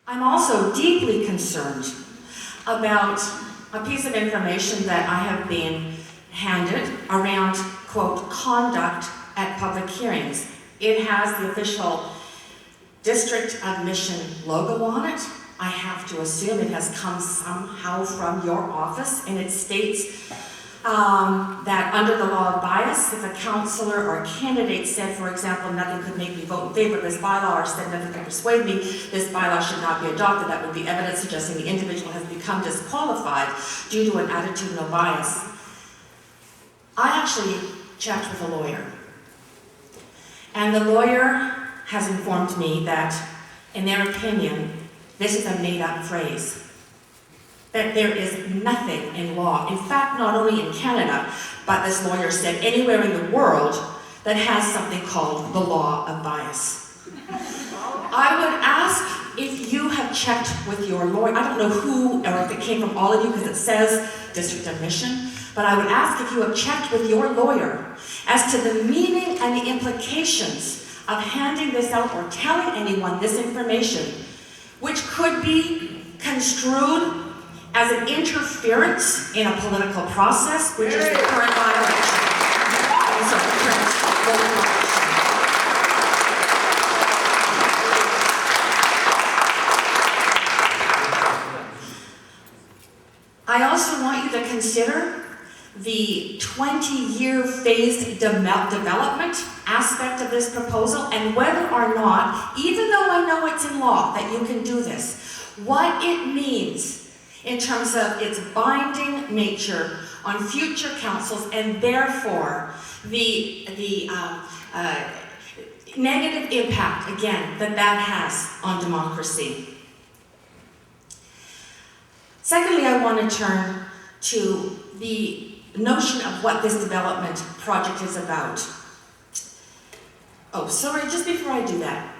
I'm also deeply concerned about a piece of information that I have been handed around, quote, conduct at public hearings. It has the official District of Mission logo on it. I have to assume it has come somehow from your office, and it states that under the law of bias, if a councillor or a candidate said, for example, nothing could make me vote in favor of this bylaw, or said nothing could persuade me, this bylaw should not be adopted, that would be evidence suggesting the individual has become disqualified due to an attitudinal bias. I actually checked with a lawyer, and the lawyer has informed me that, in their opinion, this is a made-up phrase. That there is nothing in law, in fact, not only in Canada, but this lawyer said anywhere in the world, that has something called the law of bias. I would ask if you have checked with your lawyer. I don't know who, or if it came from all of you, because it says District of Mission, but I would ask if you have checked with your lawyer as to the meaning and the implications of handing this out or telling anyone this information, which could be construed as an interference in a political process, which is the current violation. Also, the current violation. I also want you to consider the 20-year phased development aspect of this proposal, and whether or not, even though I know it's in law that you can do this, what it means in terms of its binding nature on future councils, and therefore the negative impact, again, that has on democracy. Secondly, I want to turn to the notion of what this development project is about. Oh, sorry, just before I do that,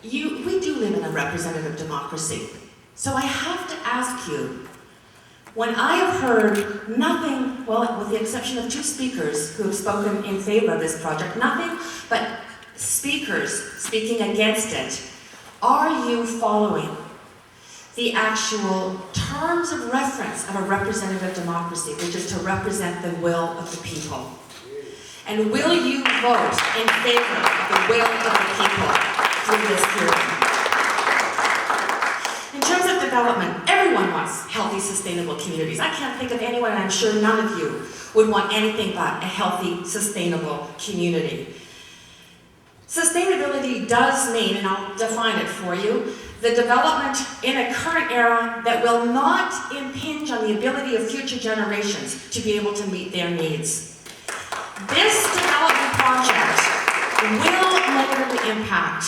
we do live in a representative democracy. So I have to ask you, when I have heard nothing, well, with the exception of 2 speakers who have spoken in favor of this project, nothing but speakers speaking against it, are you following the actual terms of reference of a representative democracy, which is to represent the will of the people? And will you vote in favor of the will of the people through this hearing? In terms of development, everyone wants healthy, sustainable communities. I can't think of anyone, and I'm sure none of you would want anything but a healthy, sustainable community. Sustainability does mean, and I'll define it for you, the development in a current era that will not impinge on the ability of future generations to be able to meet their needs. This development project will negatively impact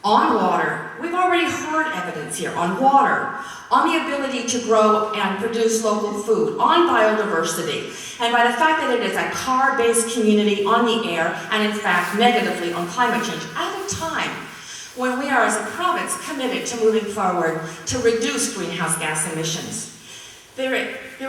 on water. We've already heard evidence here on water, on the ability to grow and produce local food, on biodiversity, and by the fact that it is a Carr-based community, on the air, and in fact negatively on climate change at a time when we are as a province committed to moving forward to reduce greenhouse gas emissions. There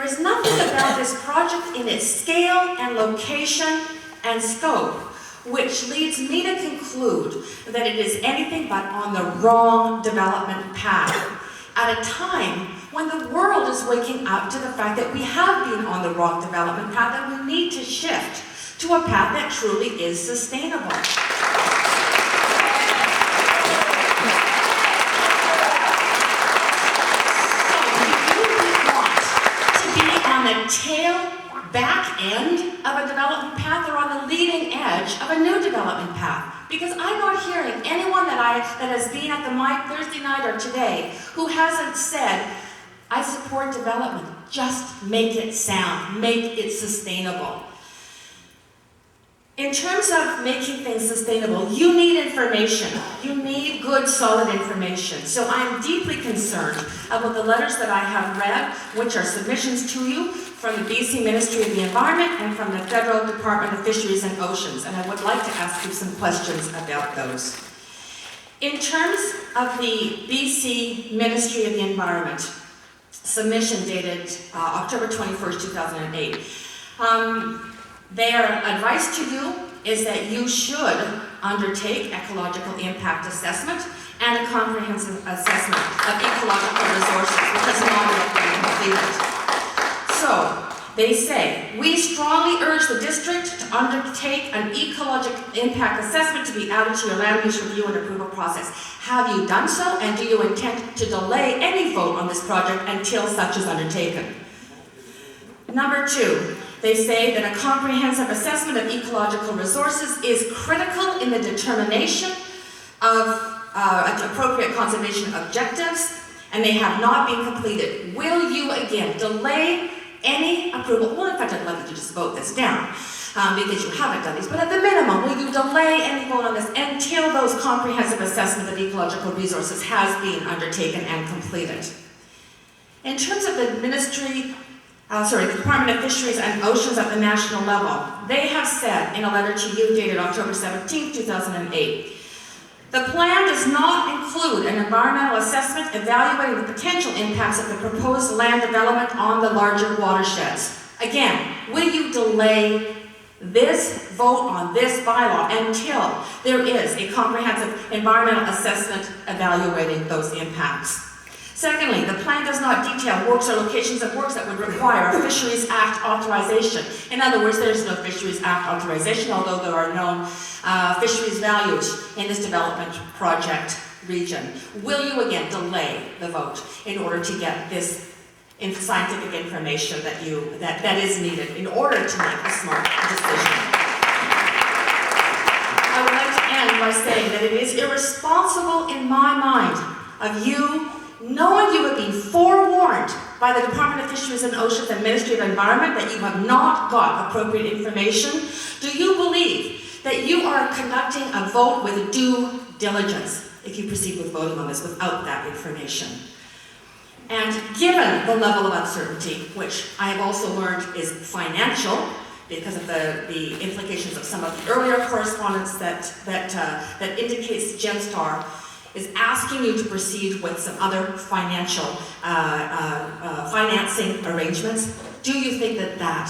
is nothing about this project in its scale and location and scope which leads me to conclude that it is anything but on the wrong development path at a time when the world is waking up to the fact that we have been on the wrong development path and we need to shift to a path that truly is sustainable. Tail back end of a development path or on the leading edge of a new development path. Because I'm not hearing anyone that has been at the mic Thursday night or today who hasn't said, I support development, just make it sound, make it sustainable. In terms of making things sustainable, you need information. You need good, solid information. So I'm deeply concerned about the letters that I have read, which are submissions to you from the BC Ministry of the Environment and from the Federal Department of Fisheries and Oceans, and I would like to ask you some questions about those. In terms of the BC Ministry of the Environment submission dated October 21st, 2008, their advice to you is that you should undertake ecological impact assessment and a comprehensive assessment of ecological resources, which has not yet been completed. So, they say, we strongly urge the district to undertake an ecological impact assessment to be added to your land use review and approval process. Have you done so, and do you intend to delay any vote on this project until such is undertaken? Number 2, they say that a comprehensive assessment of ecological resources is critical in the determination of appropriate conservation objectives, and they have not been completed. Will you again delay any approval? Well, in fact, I'd like you to just vote this down because you haven't done these, but at the minimum, will you delay any vote on this until those comprehensive assessment of ecological resources has been undertaken and completed? In terms of the the Department of Fisheries and Oceans at the national level, they have said in a letter to you dated October 17, 2008, the plan does not include an environmental assessment evaluating the potential impacts of the proposed land development on the larger watersheds. Again, will you delay this vote on this bylaw until there is a comprehensive environmental assessment evaluating those impacts? Secondly, the plan does not detail works or locations of works that would require a Fisheries Act authorization. In other words, there is no Fisheries Act authorization, although there are known fisheries values in this development project region. Will you again delay the vote in order to get this scientific information that is needed in order to make a smart decision? I would like to end by saying that it is irresponsible in my mind of you, knowing you have been forewarned by the Department of Fisheries and Oceans and Ministry of Environment that you have not got appropriate information. Do you believe that you are conducting a vote with due diligence if you proceed with voting on this without that information? And given the level of uncertainty, which I have also learned is financial, because of the implications of some of the earlier correspondence that indicates Gemstar is asking you to proceed with some other financial financing arrangements. Do you think that that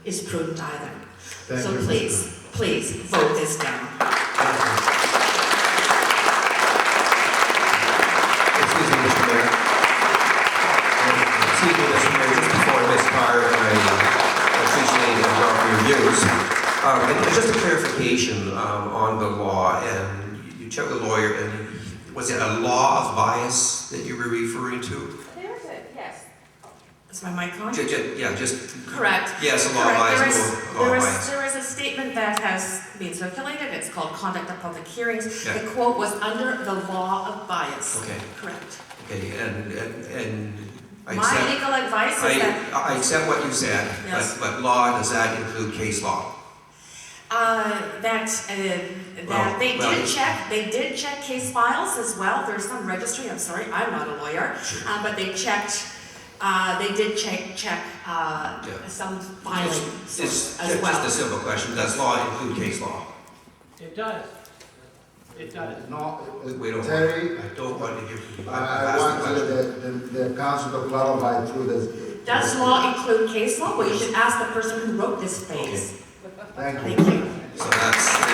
is prudent either? Thank so you, please vote this down. Excuse me, Mr. Mayor. Excuse me, Mr. Mayor, just before Ms. Carr, and I appreciate and welcome your views. And just a clarification on the law, and you checked the lawyer, and was it a law of bias that you were referring to? There's it, yes. Is my mic on? Just correct. Yes, a law of bias. There is a statement that has been circulated. It's called Conduct of Public Hearings. Yeah. The quote was under the law of bias. Okay. Correct. Okay, and I My accept, legal advice is that I accept what you said, yes. but law, does that include case law? They did check case files as well. There's some registry. I'm sorry, I'm not a lawyer, but they checked. They did check some filing It's as well. just a simple question. Does law include case law? It does. It does. No, We don't. Terry, I don't want to give. I want the council to clarify through this. Does law include case law? Well, you should ask the person who wrote this phrase. Thank you. Thank you. So that's.